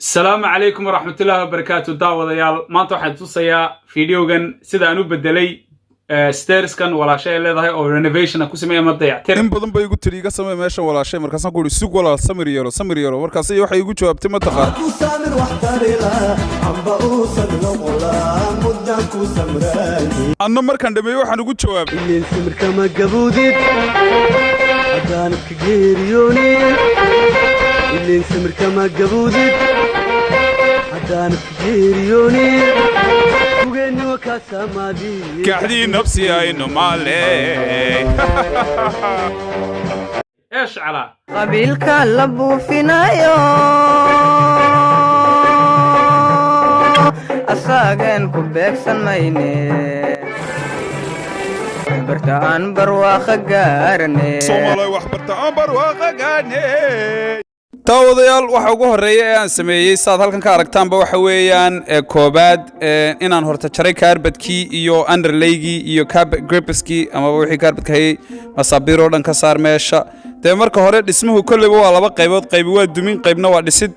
السلام عليكم ورحمة الله وبركاته داوديال maanta waxaan tusayaa fiidiyogan sida aan u bedelay stairs-kan walaashay leedahay oo renovation ku sameeyay ma dayactir in badan bay igu tiri iga sameey meeshan walaashay markaas aan ku iri sug walaal samir yaro markaas waxay igu jawaabtay ma taqaan anna markaan dhameeyo waxaan ugu jawaabay samirka ma gaboodid hadaan ka geeriyooni ilin samirka ma gaboodid hadaan ka geeriyooni ugeeno ka samaadi kaxdii nafsi aynu maale ايش على قبيلك لبو فينايو أساقين كوبيك سنميني برتان برواخة قارني Soomaaliya wax bartaan barwaaqo gaadhnay taawadayaal waxa ugu horeeyay ee aan sameeyay saad halkan ka aragtaanba waxa weeyaan koobaad inaan horta jaray kaarbadkii iyo underlaygii iyo grippeskii ama wixii kaarbadka hayay masaabiro dhan ka saar meesha de marka hore dhismuhu kulliba waa laba qaybood qayb waa dumin qaybna waa dhisid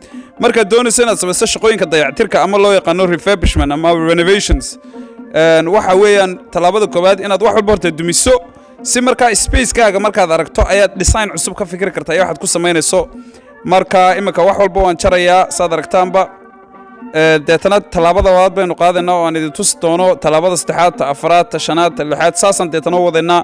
marka doonaysa inaad samayso shaqooyinka dayactirka ama loo yaqaano refurbishment ama renovations waxa weeyaan talaabada koobaad inaad wax walba horta dumiso si marka space-kaaga markaad aragto ayaad design cusub ka fikri kartaa waxaad ku samaynayso marka imika wax walba waan jarayaa saad aragtaanba deetana talaabada labaad baynu qaadanaa oo aan idin tusi doono talaabada saddexaad ta afraad ta shanaad ta lixaad saasan deetana wadaynaa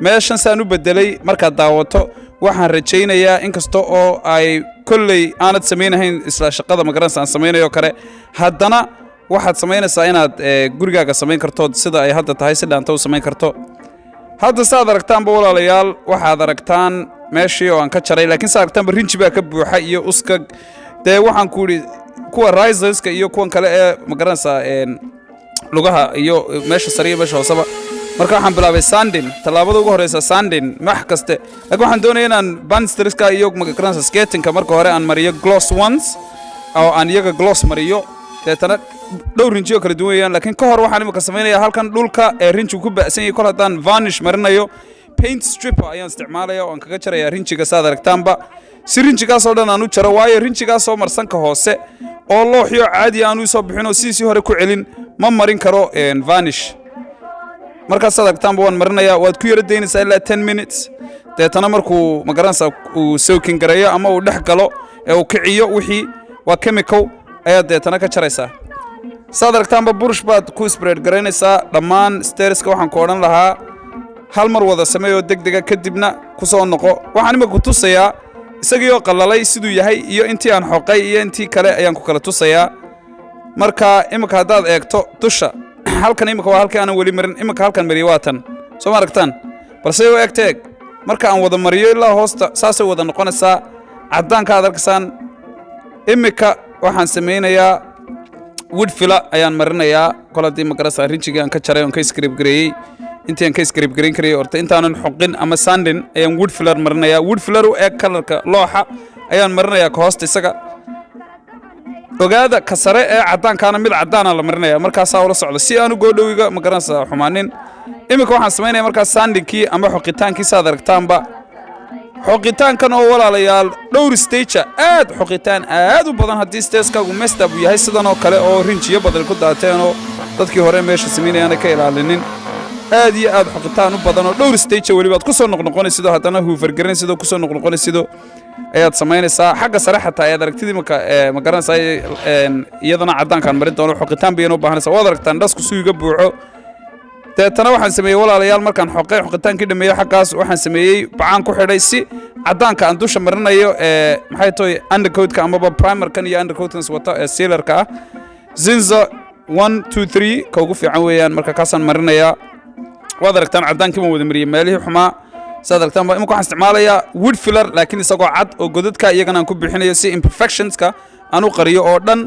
meeshan saan u bedelay markaad daawato waxaan rajaynayaa inkasta oo ay kolley aanad samaynahayn isla shaqada magaranaysa aan samaynayo kale haddana waxaad samaynaysaa inaad gurigaaga samayn karto sida ay hadda tahay si dhaanta u samayn karto hadda saad aragtaanba walaalayaal waxaad aragtaan meeshii oo aan ka jaray laakiin saad aragtaanba rinji baa ka buuxa iyo uska dee waxaan ku yidhi kuwa riserska iyo kuwan kale ee magaranaysaa lugaha iyo meesha sare iyo meesha hooseba marka waxaan bilaabay sandin talaabada ugu horeysa sandin wax kaste laakiin waxaan doonayaa inaan banisterska iyo magaranaysaa skatingka marka hore aan mariyo gloss ones oo aan iyaga gloss mariyo deetana dhowr rinjiyo kala duwan weeyaan laakiin ka hor waxaan imika samaynayaa halkan dhulka ee rinjigu ku ba'san yahay kol haddaan varnish marinayo paint stripper ayaan isticmaalaya oo aan kaga jarayaa rinjiga saad aragtaanba si rinjigaasoo dhan aan u jaro waayo rinjigaasoo marsanka hoose oo looxyo caadi aan u soo bixin oo sidiisii hore ku celin ma marin karo varnish markaas saad aragtaanba waan marinayaa waad ku yara daynaysaa ilaa 10 minutes deetana markuu magaranaysaa uu soaking gareeyo ama uu dhex galo ee uu kiciyo wixii waa chemical ayaad deetana ka jaraysaa saad aragtaanba burush baad ku spread garaynaysaa dhammaan stairska waxaan ku odhan lahaa hal mar wada sameeyoo degdega kadibna ku soo noqo waxaan imika ku tusayaa isagiioo qallalay siduu yahay iyo intii aan xoqay iyo intii kale ayaan ku kala tusayaa marka imika haddaad eegto dusha halkan imika waa halkii aanan weli marin imika halkan mariyo waa tan soo ma aragtaan balse u eegta eeg marka aan wada mariyo ilaa hoosta saasay wada noqonaysaa caddaanka aad arkaysaan imika waxaan samaynayaa wood filler ayaan marinayaa kol haddii magarasa rinjigii aan ka jaray oon ka script gareeyey intii aan ka script gareyn karayay horta intaanan xoqin ama sandin ayaan wood filler marinayaa wood filler u eeg kalarka looxa ayaan marinayaa ka hoosta isaga ogaada ka sare ee caddaankaana mid caddaana la marinayaa markaasaa ula socda si aanu goodhowiga magaranaysa xumaanin imika waxaan samaynayaa markaas sandinkii ama xoqitaankii saad aragtaanba xoqitaankan oo walaalayaal dhowr stage aad xoqitaan aad u badan haddii stagekaagu messed up yahay sidan oo kale oo rinjiyo badan ku daateen oo dadkii hore meesha samaynayaana ka ilaalinin aad iyo aad xoqitaan u badan oo dhowr stage weliba aad ku soo noqnoqonaysido haddana huufargaranaysido ku soo noqnoqonaysido ayaad samaynaysaa xagga sare xataa ayaad aragtid imika magaranaysaa iyadana caddaankaan marin doono xoqitaan bayana u baahanaysaa waad aragtaan dhasku suuga buuxo deetana waxaan sameeyey walaalayaal markaan xoqay xoqitaankii dhameeyo xaggaas waxaan sameeyey bacaan ku xidhay si caddaanka aan dusha marinayo maxay tahay undercoatka amaba primerkan iyo undercoatkan wata ee sealerka ah zinza 1 2 3 ka ugu fiican weeyaan marka kaasaan marinayaa waad aragtaan caddaankii baan wada mariyey meelihii xumaa saad aragtaan imika waxaan isticmaalayaa wood filler laakiin isagoo cad oo godadka iyagana aan ku bixinayo si imperfectionska aan u qariyo oo dhan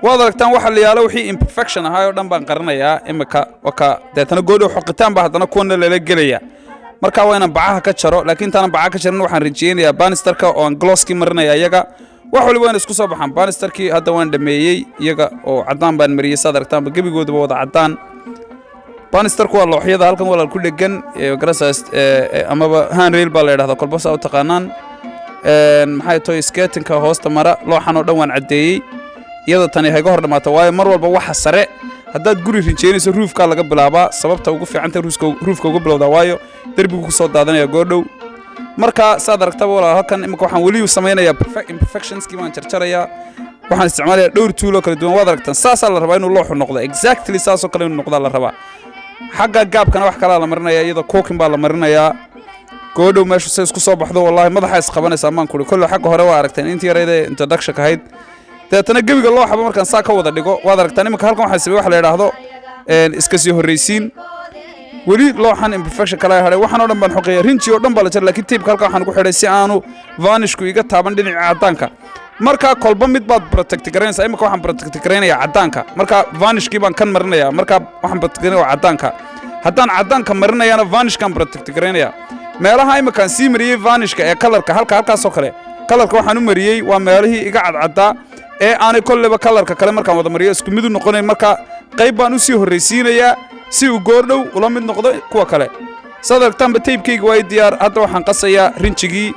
waad aragtaan waxa la yaalo wixii imperfection ahaa oo dhan baan qarinayaa imika waka deetana goodhow xoqitaan baa haddana kuwana lala gelaya marka waa inaan bacaha ka jaro laakiin intaanan bacaha ka jarin waxaan rajeynayaa banisterka oo aan glosskii marinaya iyaga wax waliba waan isku soo baxaan banisterkii hadda waan dhameeyey iyaga oo caddaan baan mariyey saad aragtaanba gebigoodaba wada caddaan banisterku waa looxyada halkan walaal ku dhegan garasas amaba hanrail baa la yidhahdaa kolba saa u taqaanaan maxay tahay skatinka hoosta mara looxan oo dhan waan cadeeyay iyada tani hayga hor dhamaata waayo mar walba waxa sare haddaad guri rinjeynayso roofka laga bilaabaa sababta ugu fiicanta roofka ugu bilowdaa waayo derbigu ku soo daadanaya goordhow marka saad aragtaba walaal halkan imika waxaan weli samaynayaa imperfectionskii baan jarjarayaa waxaan isticmaalayaa dhowr tool oo kala duwan waad aragtaan saasaa la rabaa inuu looxu noqdo exactly saasoo kale inuu noqdaa la rabaa xagga gaabkana wax kalaa la marinayaa iyadoo cooking baa la marinayaa goordhow meeshu say isku soo baxdo wallaahi madaxa isqabanaysaa maan kuri kolle xagga hore waa aragteen intii yareydee introduction ahayd deetana gebiga looxaba markaan saa ka wada dhigo waad aragtaan iminka halkan waxaa sameeyey waxa la yidhaahdo iska sii horraysiin weli looxan imperfection kala hadhay waxaan oo dhan baan xoqeeya rinji oo dhan baa la jira laakiin tape halkan waxaan ku xidhay si aanu vanishku iga taaban dhinaca caddaanka marka kolba mid baad protect garanaysaa iminka waxaan protect garanayaa caddaanka marka vanishkii baan kan marinayaa marka waxaan protect garanayaa caddaanka haddaan caddaanka marinayana vanishkaan protect garanayaa meelaha iminkaan sii mariyey vanishka ee kalarka halkaasoo kale kalarka waxaan u mariyey waa meelihii iga cadcaddaa ee aanay kolleyba kalarka kale markaan wada mariyo isku mid u noqonayn marka qayb baan u sii horraysiinayaa si uu goordhow ula mid noqdo kuwa kale saad aragtaanba taybkayga waa diyaar hadda waxaan qasayaa rinjigii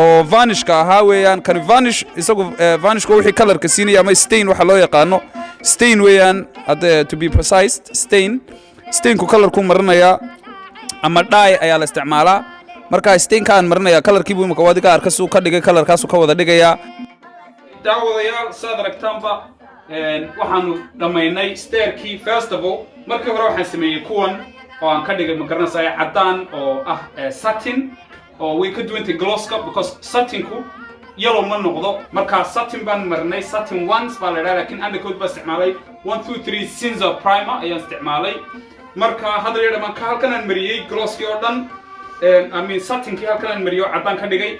oo vanishka ahaa weeyaan kani vanish isagu vanishka wixii kalarka siinaya ama stain waxa loo yaqaano stain weeyaan hadda to be precise stainku kalarku marinayaa ama dye ayaa la isticmaalaa marka stainka aan marinayaa kalarkiibu imika wadiga arkasuu ka dhigay kalarkaasuu ka wada dhigayaa daawadayaal saad aragtaanba waxaanu dhammaynay stairkii festival markii hore waxaan sameeyey kuwan oo aan ka dhigay magaranaysaa caddaan oo ah satin oo way ka duwantay glosska because satinku yellow ma noqdo marka satin baan marnay satin once baa la yidhaha laakiin undercoat baa isticmaalay 1 2 3 cinza primer ayaan isticmaalay marka hadda la yidhaha ka halkan aan mariyey glosskii oo dhan satinkii halkan aan mariyo caddaan ka dhigay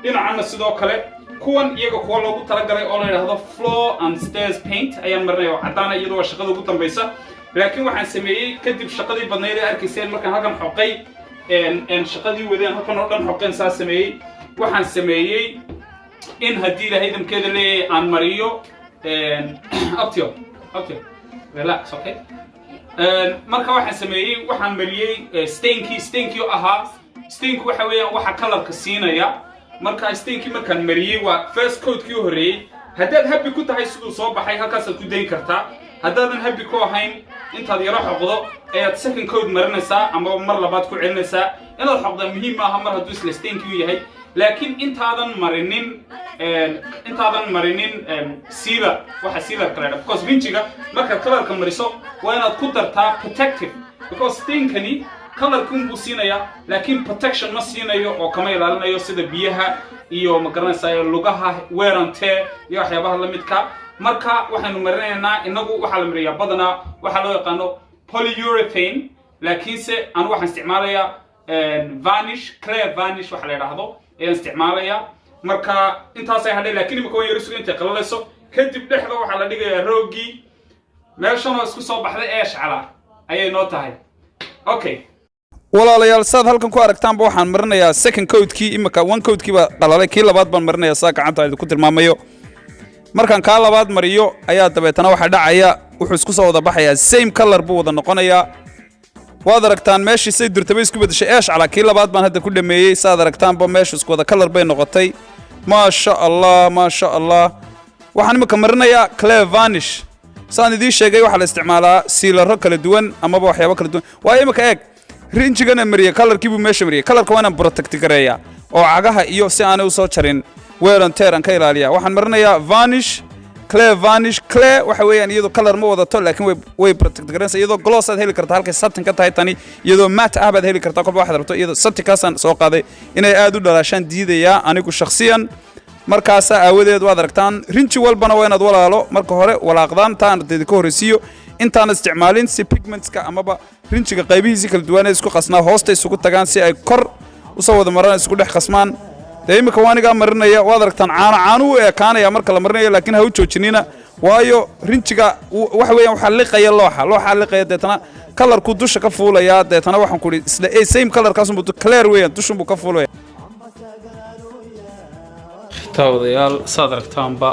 dhinacana sidoo kale kuwan iyaga kuwa loogu talagalay oo la yidhaahdo floor and stairs paint ayaan marinaya oo caddaana iyadoo waa shaqada ugu dambaysa laakiin waxaan sameeyey kadib shaqadii badnayd ee arkayseen markaan halkan xoqay shaqadii wadeen halkan oo dhan xoqeen saa sameeyey waxaan sameeyey in haddii ilaahay idamkeeda leeyahay aan mariyo uptio relax okay marka waxaan sameeyey waxaan mariyey stainkii oo ahaa stainku waxa weeyaan waxa kalarka siinaya marka stainkii markaan mariyey waa first coatkii horreeyey haddaad happy ku tahay siduu soo baxay halkaasaad ku dayn kartaa haddaadan happy ku ahayn intaad yaro xoqdo ayaad second coat marinaysaa ama mar labaad ku celinaysaa inaad xoqdaa muhiim maaha mar hadduu isla stainkii yahay laakiin intaadan marinin sealer waxa sealerka la yidhaha because rinjiga markaad kalarka mariso waa inaad ku dartaa protective because stainkani kalarkun buu siinayaa laakiin protection ma siinayo oo kama ilaalinayo sida biyaha iyo magaranaysaa lugaha wear and tear iyo waxyaabaha la midka marka waxaanu marinaynaa inagu waxaa la mariyaa badanaa waxaa loo yaqaano polyurethane laakiinse aan waxaan isticmaalayaa clear vanish waxa la yidhaahdo ayaan isticmaalayaa marka intaasay hadhay laakiin imika waan yaro suga intay qalalayso kadib dhexda waxaa la dhigayaa roogii meeshanoo isku soo baxday eeshcala ayay noo tahay okay walaalayaal saad halkan ku aragtaanba waxaan marinayaa second coatkii imika one coatkii baa qalalay kii labaad baan marinayaa saa gacanta idinku tilmaamayo markaan kaa labaad mariyo ayaa dabeetana waxa dhacaya wuxuu isku soo wada baxayaa same color buu wada noqonayaa waad aragtaan meeshii say durtaba isku bedeshay eeshcala kii labaad baan hadda ku dhameeyey saad aragtaanba meeshu isku wada color bay noqotay maasha allah waxaan imika marinayaa clear vanish saan idiin sheegay waxaa la isticmaalaa siilaro kala duwan amaba waxyaabo kala duwan waa imika eeg rinjigana mariyey kalarkiibuu meesha mariyey kalarka waa inaan protect gareeyaa oo cagaha iyo si aanay u soo jarin wear and tear aan ka ilaaliyaa waxaan marinayaa vanish clear waxa weeyaan iyadoo kalar ma wadato laakiin way protect garanaysaa iyadoo gloss aad heli kartaa halkay satin ka tahay tani iyadoo matte ah baad heli kartaa kolba waxaad rabto iyadoo satinkaasaan soo qaaday inay aad u dhalaashaan diidayaa anigu shakhsiyan markaasaa aawadeed waad aragtaan rinji walbana waa inaad walaalo marka hore walaaqdaan taan ardayda ka horreysiiyo intaan isticmaalin si pigmentska amaba rinjiga qaybihiisii kala duwan ee isku qasnaa hoosta isugu tagaan si ay kor u soo wada maraan isku dhex qasmaan dee imika waanigaa marinaya waad aragtaan caano u ekaanaya marka la marinayo laakiin ha u joojinina waayo rinjiga waxa weeyaan waxaa liqaya looxa liqaya deetana kalarku dusha ka fuulaya deetana waxaan ku idhi isla same kalarkaasunbuu clear weeyaan dushanbuu ka fuulaya daawadayaal saad aragtaanba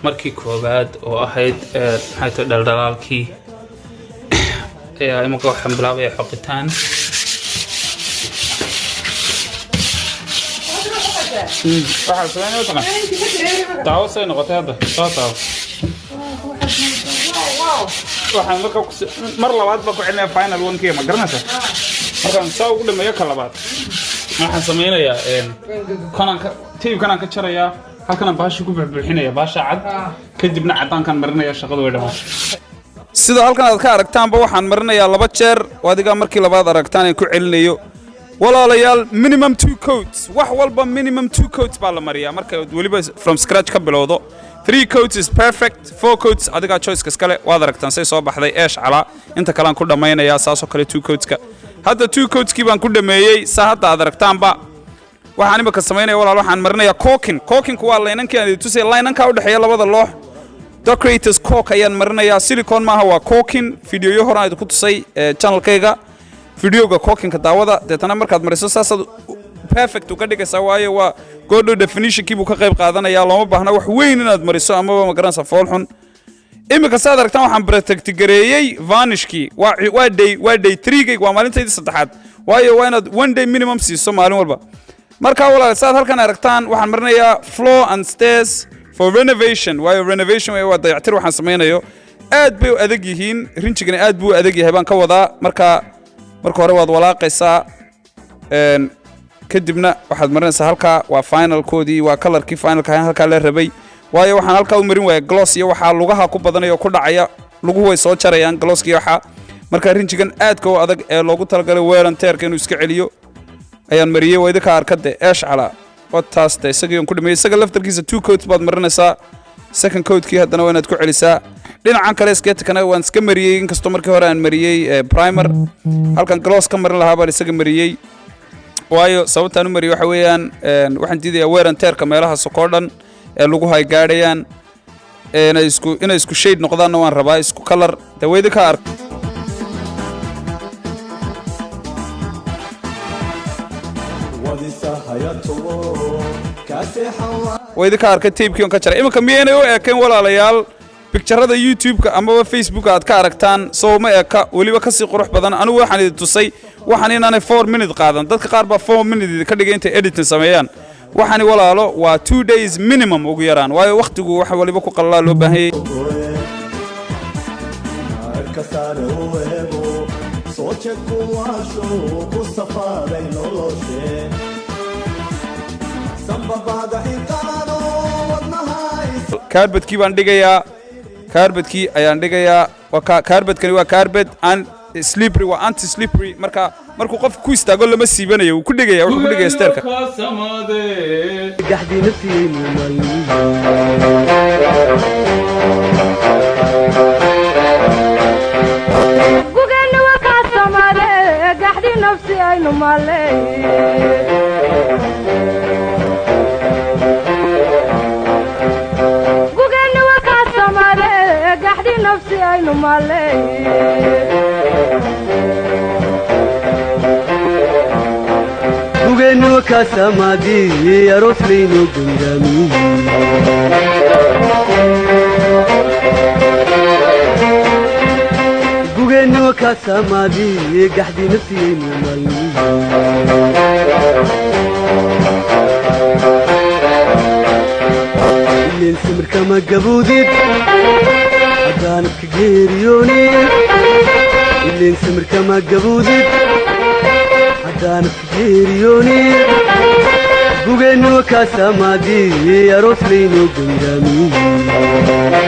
markii koobaad oo ahayd maxay tahay dhaldhalaalkii ayaa imika waxaan bilaabaya xoqitaan waxaan sameynaa kana daawo say noqotay hadda soo taawo waxaan mar labaad ba ku celinaa final one kii ma garanaysaa markaan saa ugu dhameeyo ka labaad waxaan sameynayaa tiibkanaan ka jarayaa halkan baasha ku buuxinaya baasha cad kadibna cadaankan marinaya shaqadu way dhamaan sida halkan aad ka aragtaanba waxaan marinayaa 2 jeer oo adiga markii labaad aragtaan aan ku celinayo walaalayaal minimum 2 coats wax walba minimum 2 coats baa la mariyaa marka waliba from scratch ka bilowdo 3 coats is perfect 4 coats adiga choice kale waad aragtaan say soo baxday eesh cala inta kale aan ku dhamaynayaa saasoo kale 2 coats ka hadda 2 coats kii baan ku dhameeyay saa hadda aad aragtaanba waxaan imika sameynaya walaal waxaan marinayaa caulking waa laynankii aan tusay laynanka u dhaxeeya labada loox decorators caulk ayaan marinayaa silicone maaha waa caulking videoyo hore aan ku tusay channelkayga videoga caulking ka daawada deetana markaad mariso saasad perfect uga dhigaysaa waayo waa godho definition kii buu ka qayb qaadanaya looma baahna wax weyn inaad mariso ama ma garanaysaa fool xun imika saad aragtaan waxaan protect gareeyay vanishkii waa day 3 waa maalintaydii saddexaad waayo waa inaad 1 day minimum siiso maalin walba marka walaal saad halkan aragtaan waxaan marinayaa floor and stairs for renovation waayo renovation waa dayactir waxaan sameynayo aad bay adag yihiin rinjigana aad buu adag yahay baan ka wadaa marka hore waad walaaqaysaa kadibna waxaad marinaysaa halka waa final koodii waa colorkii finalka halka la rabay waayo waxaan halka u marin waaya gloss iyo waxa lugaha ku badanayo ku dhacaya luguhu way soo jarayaan glosskii waxa marka rinjigan aadka oo adag ee loogu talagalay wear and tear inuu iska celiyo ayaan mariyay wayda ka arkade eesh cala wataasta isaga ku dhameeyay isaga laftarkiisa 2 coats baad marinaysaa second coatkii haddana waa inaad ku celisaa dhinacan kale skatekana waan iska mariyay inkastoo markii hore aan mariyay primer halkan gloss ka marin lahaa baan isaga mariyay waayo sababtaan u mariyay waxa weeyaan waxaan diidayaa wear and tear-ka meelaha sokoodhan ee lagu hay gaadhayaan inay isku shade noqdaanna waan rabaa isku color dawayda ka ark wayda ka arkay tape-kii on ka jaray iminka miyaynay u eekayn walaalayaal bicturada YouTube-ka ama Facebook-ka aad ka aragtaan soo ma eeka waliba ka sii qurux badan anigu waxaan idin tusay waxaan inaanay 4 minute qaadan dadka qaar baa 4 minute ka dhigay inta editing sameeyaan waxaan walaalo waa 2 days minimum ugu yaraan waayo waqtigu wax waliba ku qalala loo baahan yahay kaarbadkii baan dhigayaa kaarbadkii ayaan dhigayaa kaarbadkani waa kaarbad aan slippery waa anti slippery markuu qofku ku istaago lama siibanayo uu ku dhigaya wuxuu ku dhigaya steerka gaxdi nafsiyeyna gugeenna waa kaa samaade gaxdi nafsiyeynu male aynu maaley gugeenna ka samaadii aroos layno gangaamiye gugeenna ka samaadii gaxdi nafsiyeyna maalmiye ileen simirka ma gabuudid haddaanad ka geeriyoonin ileen simirka ma gabuudid haddaanad ka geeriyoonin gugeenna ka samaadii aroos layno gangaamiye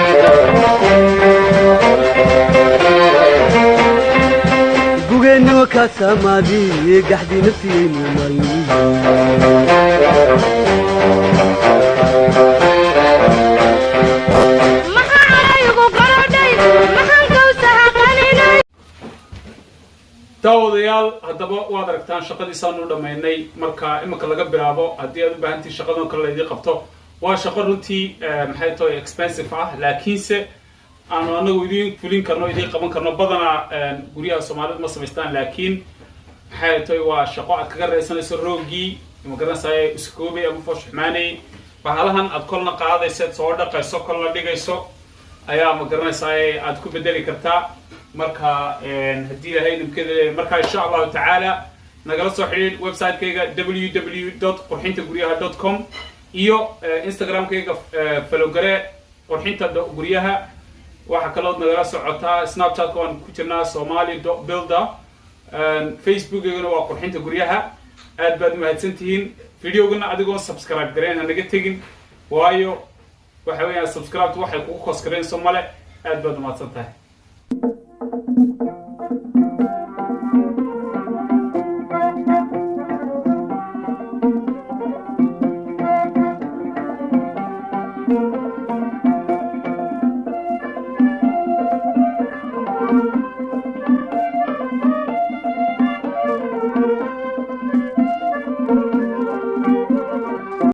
gugeenna ka samaadii gaxdi nafsiyeyna maalmiye daawadayaal haddaba waad aragtaan shaqadiisaanu dhammaynay marka iminka laga bilaabo haddii aad u baahantii shaqadan kale laydii qabto waa shaqo runtii maxay tahay expensive ah laakiinse aanu anagu idiin fulin karno idiin qaban karno badanaa guryaha soomaalida ma samaystaan laakiin maxay tahay waa shaqo aad kaga raysanayso roogii ma garanaysaa iskoobay ama fooshxumaanay bahalahan aad kolna qaadayso soo dhaqayso kolna dhigayso ayaa ma garanaysaa aad ku bedeli kartaa marka haddii ilaahay nimkeeda marka insha allahu tacaala nagala soo xidhiid website-kayga www.qurxintaguryaha.com iyo Instagram-kayga falogare qurxinta guryaha waxa kalood nagala socotaa Snapchat-ka waan ku jirnaa somali.builder Facebook-gana waa qurxinta guryaha aad baad mahadsantihiin videogana adigoo subscribe gareyn naga tegin waayo waxa weeyaan subscribe waxay kugu kooskareen Soomaali aad baad mahadsantahay